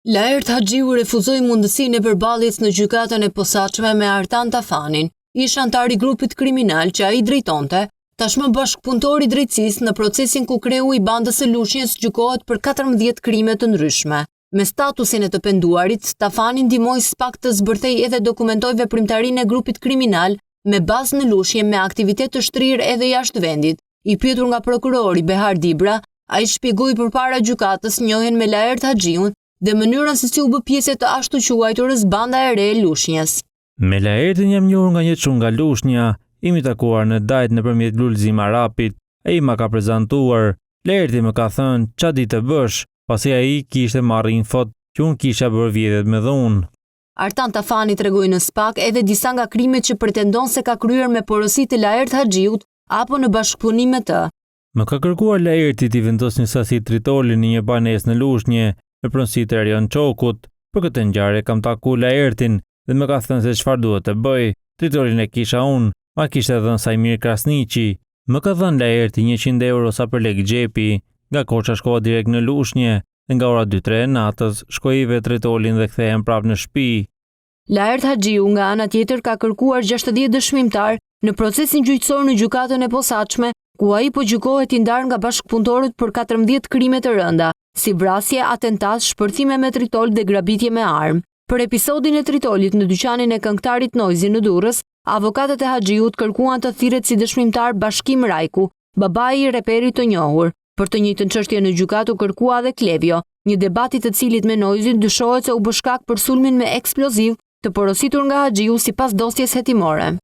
Lajert Haxhiu refuzoi mundësinë e përballjes në gjykatën e posaçme me Artan Tafanin, ish antar i grupit kriminal që ai drejtonte, tashmë bashkëpunëtor i drejtësisë në procesin ku kreu i bandës së Lushnjës gjykohet për 14 krime të ndryshme. Me statusin e të penduarit, Tafani ndihmoi SPAK të zbërthej edhe dokumentoj veprimtarinë e grupit kriminal me bazë në Lushnjë me aktivitet të shtrirë edhe jashtë vendit. I pyetur nga prokurori Behar Dibra, ai shpjegoi përpara gjykatës njohjen me Lajert Haxhiun dhe mënyrën se si u bë pjesë të ashtu quajturës banda e re e Lushnjës. Me Lajertin jam njohur nga një çun nga Lushnja, imi takuar në Dajt nëpërmjet Lulzim Arapit, ai ma ka prezantuar. Lajerti më ka thënë ç'a di të bësh, pasi ai kishte marrë infot që unë kisha bërë vjedhjet me dhunë. Artan Tafani tregoi në SPAK edhe disa nga krimet që pretendon se ka kryer me porosi të Lajert Haxhiut apo në bashkëpunim me të. Më ka kërkuar Lajerti t'i vendos një sasi tritoli në një banesë në Lushnjë, në pronësi të Erion Çokut. Për këtë ngjarje kam takuar Lajertin dhe më ka thënë se çfarë duhet të bëj. Tritolin e kisha unë, ma kishte dhënë Sajmir Krasniqi. Më ka dhënë Lajerti 100 euro sa për lek xhepi. Nga Korça shkova direkt në Lushnjë dhe nga ora 2-3 e natës shkoi i vet tritolin dhe kthehem prapë në shtëpi. Lajert Haxhiu nga ana tjetër ka kërkuar 60 dëshmimtar në procesin gjyqësor në gjykatën e posaçme, ku ai po gjykohet i ndarë nga bashkëpunëtorët për 14 krime të rënda, si vrasje, atentat, shpërthime me tritol dhe grabitje me armë. Për episodin e tritolit në dyqanin e këngëtarit Noizi në Durrës, avokatët e Haxhiut kërkuan të thirret si dëshmimtar Bashkim Rajku, babai i reperit të njohur. Për të njëjtën çështje në gjykatë u kërkua edhe Klevio, një debati të cilit me Noizin dyshohet se u bë shkak për sulmin me eksploziv të porositur nga Haxhiu sipas dosjes hetimore.